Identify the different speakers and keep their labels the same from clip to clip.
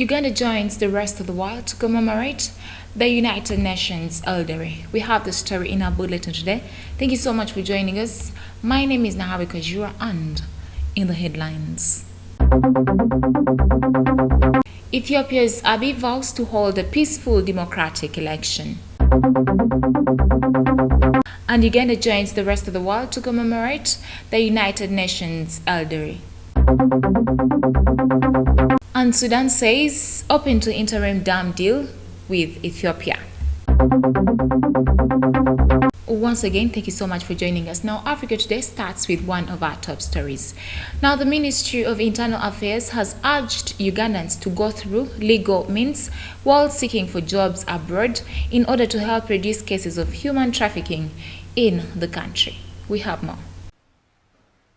Speaker 1: Uganda joins the rest of the world to commemorate the United Nations Elder Day. We have the story in our bulletin today. Thank you so much for joining us. My name is Nahawi Kajura, and in the headlines, Ethiopia's Abiy vows to hold a peaceful democratic election. And Uganda joins the rest of the world to commemorate the United Nations Elder Day. And Sudan says open to interim dam deal with Ethiopia. Once again, thank you so much for joining us. Now, Africa Today starts with one of our top stories. Now, the Ministry of Internal Affairs has urged Ugandans to go through legal means while seeking for jobs abroad in order to help reduce cases of human trafficking in the country. We have more.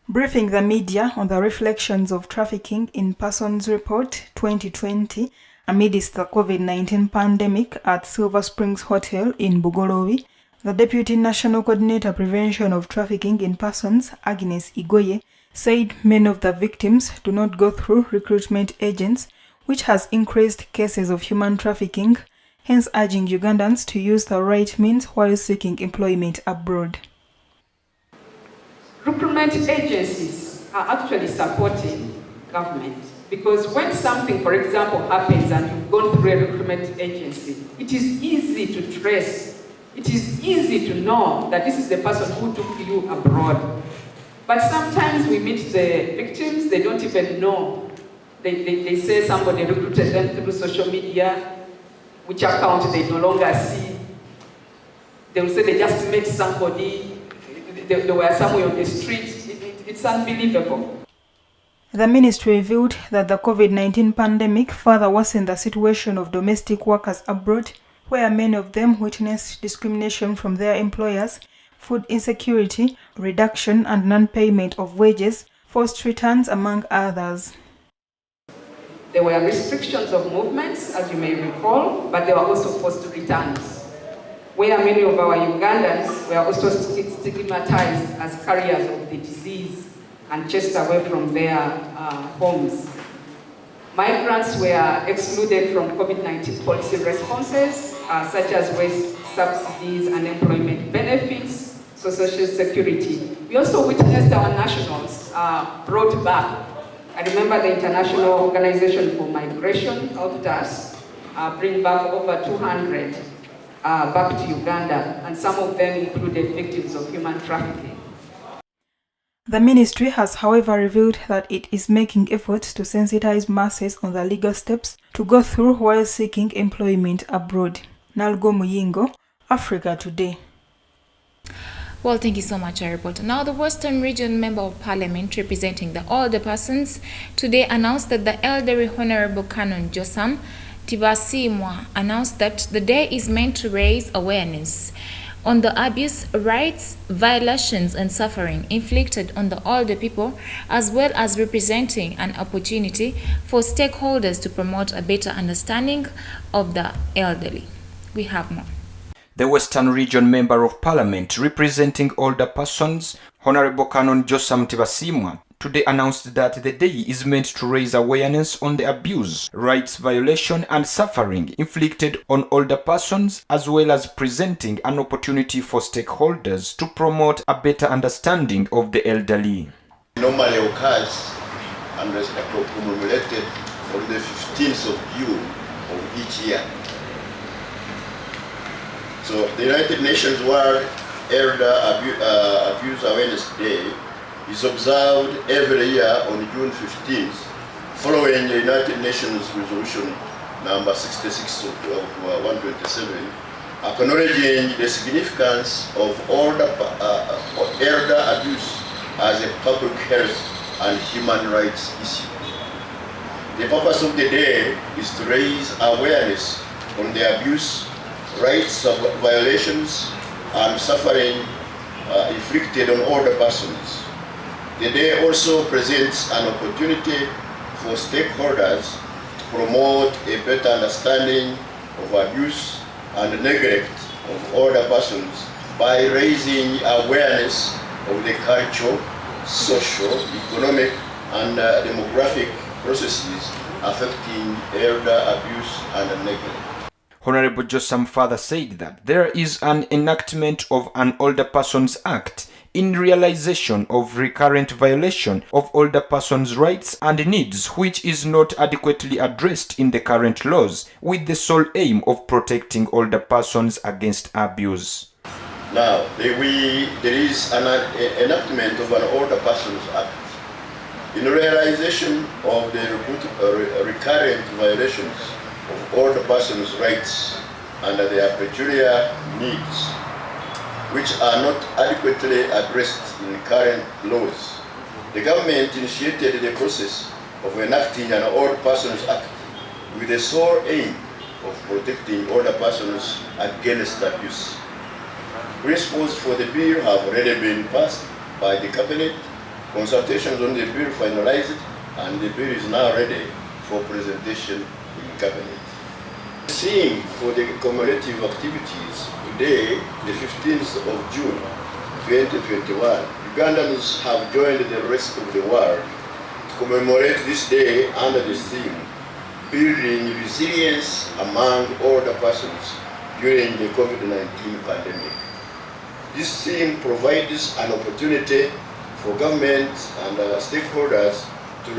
Speaker 2: Briefing the media on the reflections of trafficking in persons report 2020 amidst the COVID-19 pandemic at Silver Springs Hotel in Bugolobi, the Deputy National Coordinator Prevention of Trafficking in Persons, Agnes Igoye, said many of the victims do not go through recruitment agents, which has increased cases of human trafficking, hence urging Ugandans to use the right means while seeking employment abroad.
Speaker 3: Recruitment agencies are actually supporting government because when something, for example, happens and you've gone through a recruitment agency, it is easy to trace. It is easy to know that this is the person who took you abroad. But sometimes we meet the victims, they don't even know. They say somebody recruited them through social media, which account they no longer see. They will say they just met somebody, they were somewhere on the street. It's unbelievable.
Speaker 2: The ministry revealed that the COVID-19 pandemic further worsened the situation of domestic workers abroad, where many of them witnessed discrimination from their employers, food insecurity, reduction and non-payment of wages, forced returns, among others.
Speaker 3: There were restrictions of movements, as you may recall, but there were also forced returns, where many of our Ugandans were also stigmatized as carriers of the disease and chased away from their homes. Migrants were excluded from COVID-19 policy responses, such as wage subsidies, unemployment benefits, social security. We also witnessed our nationals brought back. I remember the International Organization for Migration helped us bring back over 200 back to Uganda, and some of them included victims of human trafficking.
Speaker 2: The ministry has, however, revealed that it is making efforts to sensitize masses on the legal steps to go through while seeking employment abroad. Nalgo Muyingo, Africa Today.
Speaker 1: Well, thank you so much, our reporter. Now, the Western Region Member of Parliament representing the older persons today announced that the elderly Honorable Canon Josam Tibasimwa announced that the day is meant to raise awareness on the abuse, rights, violations, and suffering inflicted on the older people, as well as representing an opportunity for stakeholders to promote a better understanding of the elderly. We have more.
Speaker 4: The Western Region Member of Parliament representing older persons, Honorable Canon Josam Tibasimwa, today announced that the day is meant to raise awareness on the abuse, rights violation, and suffering inflicted on older persons, as well as presenting an opportunity for stakeholders to promote a better understanding of the elderly.
Speaker 5: Normally occurs and is commemorated on the 15th of June of each year. So the United Nations World Elder Abuse Awareness Day is observed every year on June 15th, following the United Nations Resolution number 66 of 127, acknowledging the significance of elder abuse as a public health and human rights issue. The purpose of the day is to raise awareness on the abuse, rights violations, and suffering inflicted on older persons. The day also presents an opportunity for stakeholders to promote a better understanding of abuse and neglect of older persons by raising awareness of the cultural, social, economic, and demographic processes affecting elder abuse and neglect.
Speaker 4: Honorable Jossam further said that there is an enactment of an Older Persons Act in realization of recurrent violation of older persons' rights and needs, which is not adequately addressed in the current laws, with the sole aim of protecting older persons against abuse.
Speaker 5: Now, there is an enactment of an Older Persons Act in realization of the recurrent violations of older persons' rights and their peculiar needs, which are not adequately addressed in current laws. The government initiated the process of enacting an Older Persons Act with the sole aim of protecting older persons against abuse. Principles for the bill have already been passed by the Cabinet, consultations on the bill finalized, and the bill is now ready for presentation in Cabinet. The theme for the commemorative activities today, the 15th of June 2021, Ugandans have joined the rest of the world to commemorate this day under the theme, Building Resilience Among Older Persons during the COVID-19 pandemic. This theme provides an opportunity for government and stakeholders to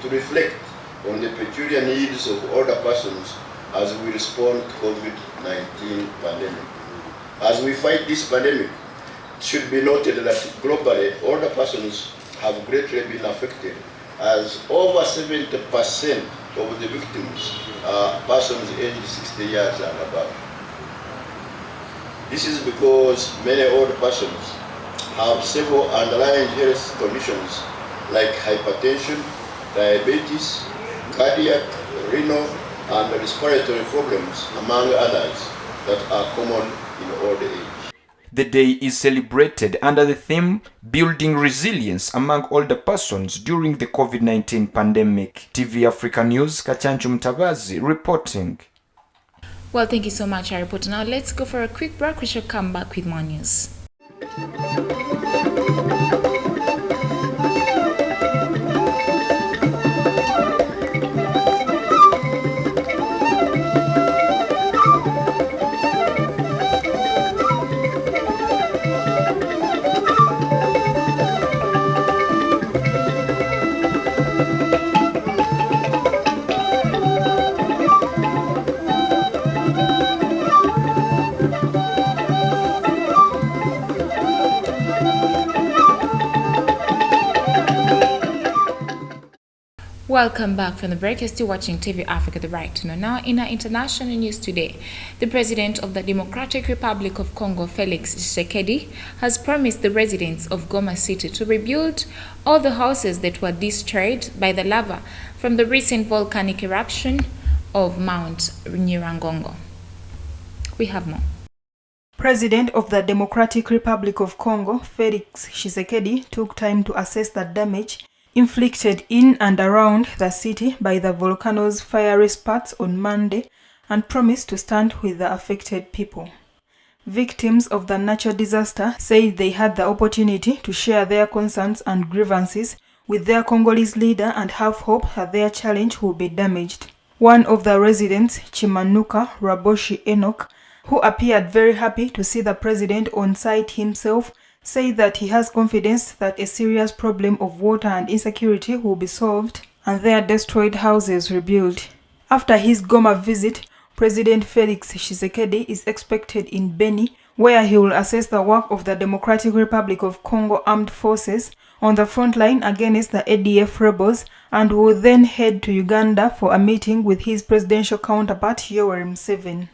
Speaker 5: reflect on the peculiar needs of older persons as we respond to COVID-19 pandemic. As we fight this pandemic, it should be noted that globally, older persons have greatly been affected, as over 70% of the victims are persons aged 60 years and above. This is because many older persons have several underlying health conditions like hypertension, diabetes, cardiac, renal, and respiratory problems, among others, that are common in old age.
Speaker 4: The day is celebrated under the theme Building Resilience Among Older Persons during the COVID-19 pandemic. TV Africa News, Kachanchu Mtabazi reporting.
Speaker 1: Well, thank you so much, our reporter. Now let's go for a quick break. We shall come back with more news. Welcome back from the break. You're still watching TV Africa, the right to know. Now, in our international news today, the President of the Democratic Republic of Congo, Felix Tshisekedi, has promised the residents of Goma City to rebuild all the houses that were destroyed by the lava from the recent volcanic eruption of Mount Nyiragongo. We have more.
Speaker 2: President of the Democratic Republic of Congo, Felix Tshisekedi, took time to assess the damage inflicted in and around the city by the volcano's fiery sparks on Monday and promised to stand with the affected people. Victims of the natural disaster said they had the opportunity to share their concerns and grievances with their Congolese leader and have hope that their challenge will be damaged. One of the residents, Chimanuka Raboshi Enoch, who appeared very happy to see the president on site himself, said that he has confidence that a serious problem of water and insecurity will be solved and their destroyed houses rebuilt. After his Goma visit, President Felix Tshisekedi is expected in Beni, where he will assess the work of the Democratic Republic of Congo Armed Forces on the front line against the ADF rebels, and will then head to Uganda for a meeting with his presidential counterpart Yoweri Museveni.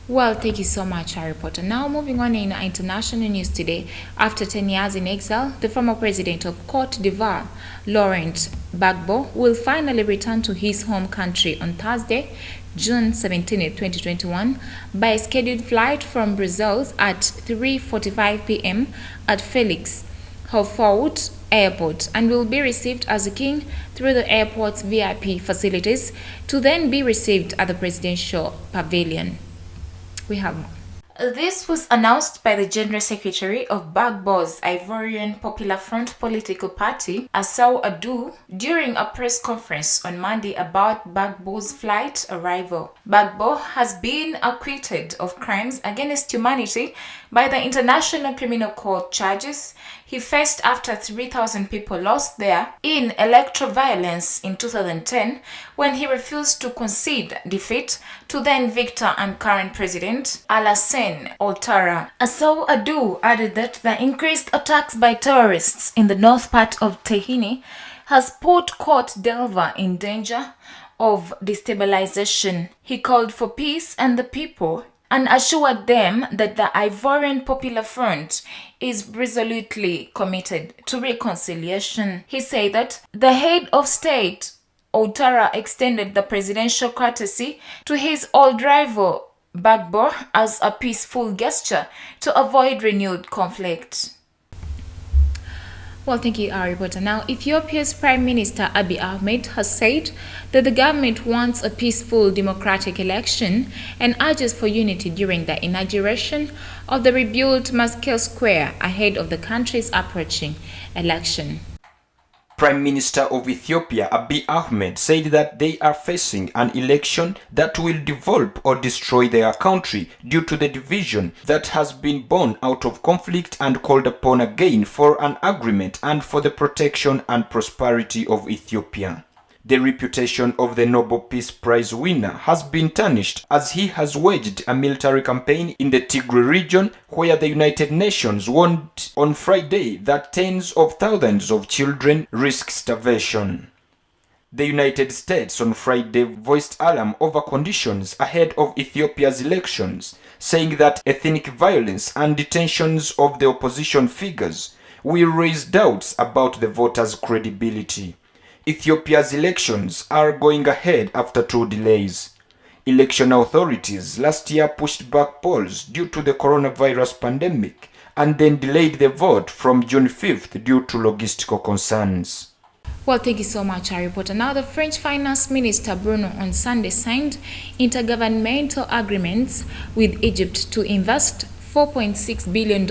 Speaker 1: Well, thank you so much, our reporter. Now, moving on in our international news today, after 10 years in exile, the former president of Cote d'Ivoire, Laurent Gbagbo, will finally return to his home country on Thursday, June 17, 2021, by a scheduled flight from Brussels at 3:45 p.m. at Felix Houphouët Airport, and will be received as a king through the airport's VIP facilities, to then be received at the presidential pavilion. We have more. This was announced by the General Secretary of Gbagbo's Ivorian Popular Front political party, Asau Adu, during a press conference on Monday about Gbagbo's flight arrival. Gbagbo has been acquitted of crimes against humanity by the International Criminal Court charges he faced after 3,000 people lost there in electoral violence in 2010 when he refused to concede defeat to then victor and current president Alassane Ouattara. Asau Adu added that the increased attacks by terrorists in the north part of Tehini has put Cote d'Ivoire in danger of destabilization. He called for peace and the people and assured them that the Ivorian Popular Front is resolutely committed to reconciliation. He said that the head of state, Ouattara, extended the presidential courtesy to his old rival, Gbagbo, as a peaceful gesture to avoid renewed conflict. Well, thank you, our reporter. Now, Ethiopia's Prime Minister Abiy Ahmed has said that the government wants a peaceful democratic election and urges for unity during the inauguration of the rebuilt Meskel Square ahead of the country's approaching election.
Speaker 4: Prime Minister of Ethiopia Abiy Ahmed said that they are facing an election that will develop or destroy their country due to the division that has been born out of conflict, and called upon again for an agreement and for the protection and prosperity of Ethiopia. The reputation of the Nobel Peace Prize winner has been tarnished as he has waged a military campaign in the Tigray region, where the United Nations warned on Friday that tens of thousands of children risk starvation. The United States on Friday voiced alarm over conditions ahead of Ethiopia's elections, saying that ethnic violence and detentions of the opposition figures will raise doubts about the voters' credibility. Ethiopia's elections are going ahead after 2 delays. Election authorities last year pushed back polls due to the coronavirus pandemic and then delayed the vote from June 5th due to logistical concerns.
Speaker 1: Well, thank you so much, our reporter. Now, the French Finance Minister Bruno on Sunday signed intergovernmental agreements with Egypt to invest $4.6 billion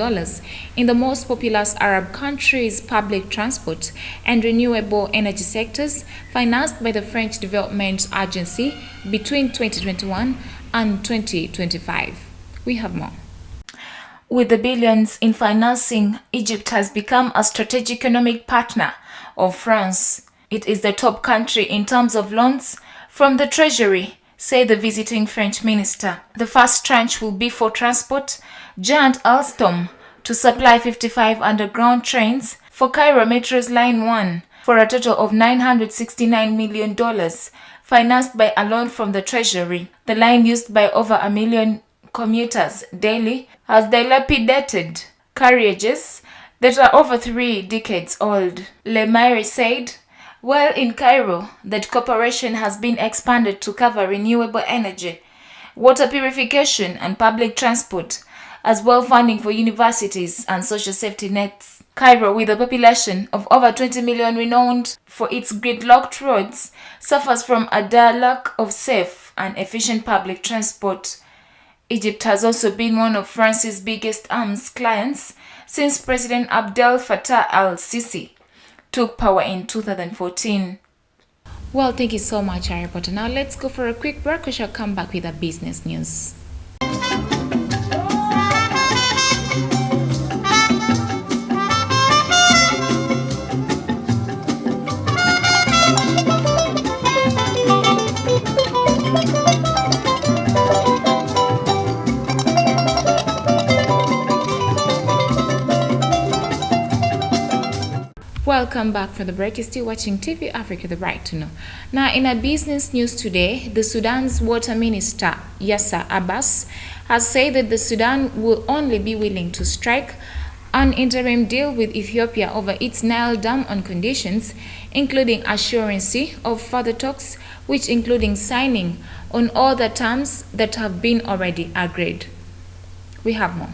Speaker 1: in the most populous Arab country's public transport and renewable energy sectors, financed by the French Development Agency between 2021 and 2025. We have more. With the billions in financing, Egypt has become a strategic economic partner of France. It is the top country in terms of loans from the Treasury, said the visiting French minister. The first tranche will be for transport giant Alstom to supply 55 underground trains for Cairo Metro's Line 1 for a total of $969 million, financed by a loan from the Treasury. The line, used by over 1 million commuters daily, has dilapidated carriages that are over 3 decades old. Le Maire said, while in Cairo, that cooperation has been expanded to cover renewable energy, water purification and public transport, as well funding for universities and social safety nets. Cairo, with a population of over 20 million renowned for its gridlocked roads, suffers from a lack of safe and efficient public transport. Egypt has also been one of France's biggest arms clients since President Abdel Fattah al-Sisi took power in 2014. Well, thank you so much, our reporter. Now let's go for a quick break. We shall come back with our business news. Welcome back from the break. You're still watching TV Africa, the right to know. Now, in our business news today, the Sudan's water minister, Yasser Abbas, has said that the Sudan will only be willing to strike an interim deal with Ethiopia over its Nile Dam on conditions, including assurance of further talks, which including signing on all the terms that have been already agreed. We have more.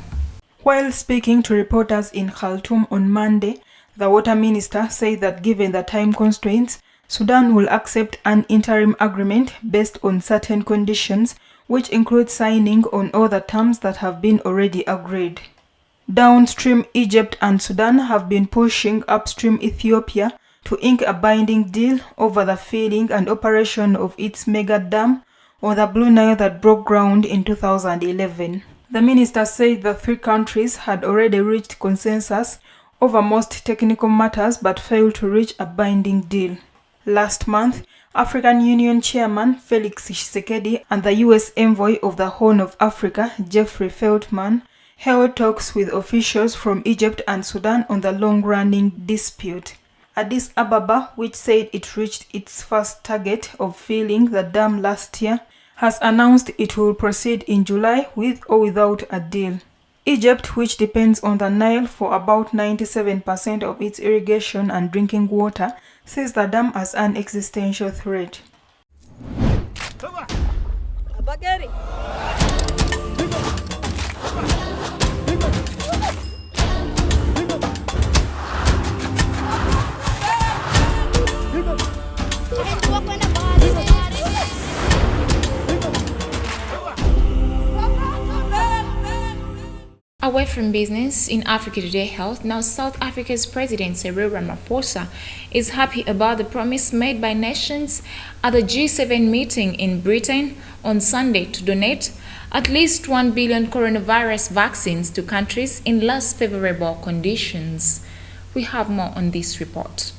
Speaker 2: While speaking to reporters in Khartoum on Monday, the water minister said that given the time constraints, Sudan will accept an interim agreement based on certain conditions which includes signing on other terms that have been already agreed. Downstream Egypt and Sudan have been pushing upstream Ethiopia to ink a binding deal over the filling and operation of its mega dam on the Blue Nile that broke ground in 2011. The minister said the three countries had already reached consensus over most technical matters but failed to reach a binding deal. Last month, African Union Chairman Felix Tshisekedi and the U.S. envoy of the Horn of Africa, Jeffrey Feltman, held talks with officials from Egypt and Sudan on the long-running dispute. Addis Ababa, which said it reached its first target of filling the dam last year, has announced it will proceed in July with or without a deal. Egypt, which depends on the Nile for about 97% of its irrigation and drinking water, sees the dam as an existential threat.
Speaker 1: Away from business, in Africa Today Health, now South Africa's President Cyril Ramaphosa is happy about the promise made by nations at the G7 meeting in Britain on Sunday to donate at least 1 billion coronavirus vaccines to countries in less favorable conditions. We have more on this report.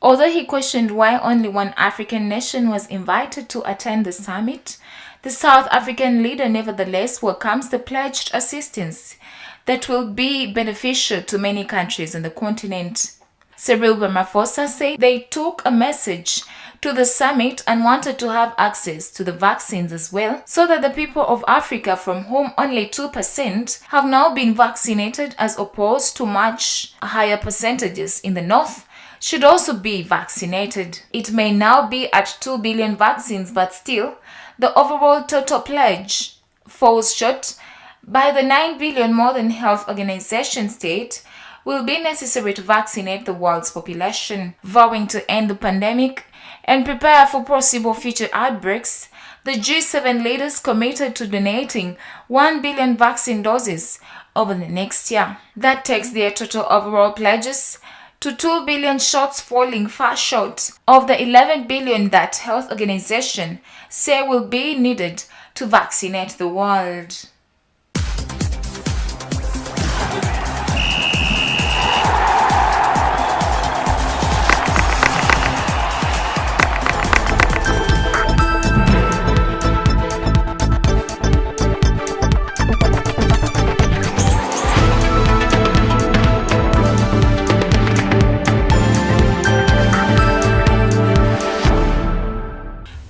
Speaker 1: Although he questioned why only one African nation was invited to attend the summit, the South African leader nevertheless welcomes the pledged assistance that will be beneficial to many countries on the continent. Cyril Ramaphosa said they took a message to the summit and wanted to have access to the vaccines as well, so that the people of Africa, from whom only 2% have now been vaccinated as opposed to much higher percentages in the north, should also be vaccinated. It may now be at 2 billion vaccines, but still, the overall total pledge falls short by the 9 billion Modern Health Organization state will be necessary to vaccinate the world's population. Vowing to end the pandemic and prepare for possible future outbreaks, the G7 leaders committed to donating 1 billion vaccine doses over the next year. That takes their total overall pledges to 2 billion shots, falling far short of the 11 billion that health organizations say will be needed to vaccinate the world.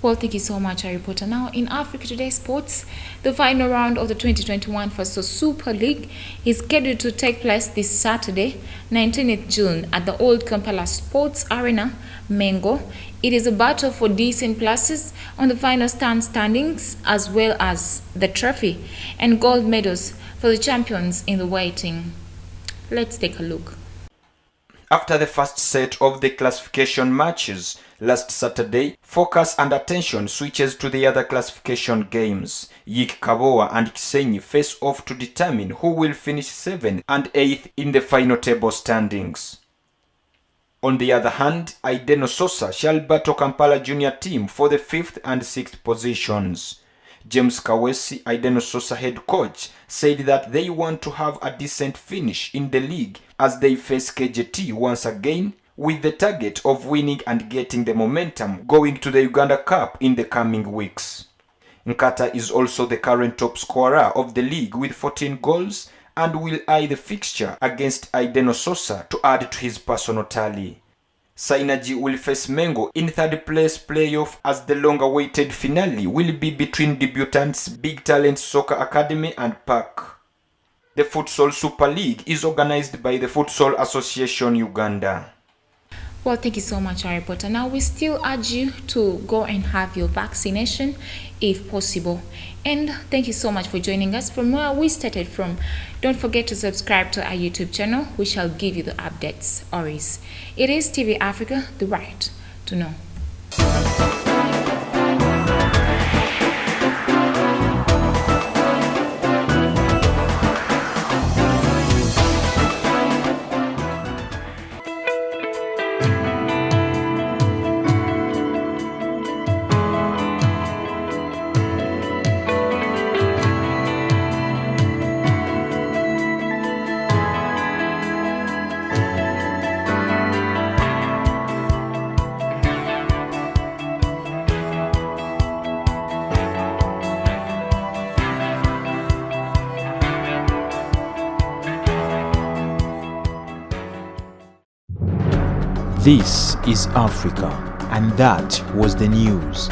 Speaker 1: Well, thank you so much, our reporter. Now, in Africa Today Sports, the final round of the 2021 FASO Super League is scheduled to take place this Saturday, 19th June, at the Old Kampala Sports Arena, Mengo. It is a battle for decent places on the final standings, as well as the trophy and gold medals for the champions in the waiting. Let's take a look.
Speaker 4: After the first set of the classification matches last Saturday, focus and attention switches to the other classification games. Yik Kaboa and Kisenyi face off to determine who will finish 7th and 8th in the final table standings. On the other hand, Aideno Sosa shall battle Kampala Junior team for the 5th and 6th positions. James Kawesi, Aideno Sosa head coach, said that they want to have a decent finish in the league as they face KJT once again, with the target of winning and getting the momentum going to the Uganda Cup in the coming weeks. Nkata is also the current top scorer of the league with 14 goals and will eye the fixture against Aideno Sosa to add to his personal tally. Synergy will face Mengo in third place playoff as the long-awaited finale will be between debutants Big Talent Soccer Academy and PAC. The Futsal Super League is organized by the Futsal Association Uganda.
Speaker 1: Well, thank you so much, our reporter. Now, we still urge you to go and have your vaccination if possible. And thank you so much for joining us from where we started from. Don't forget to subscribe to our YouTube channel. We shall give you the updates always. It is TV Africa, the right to know.
Speaker 6: This is Africa, and that was the news.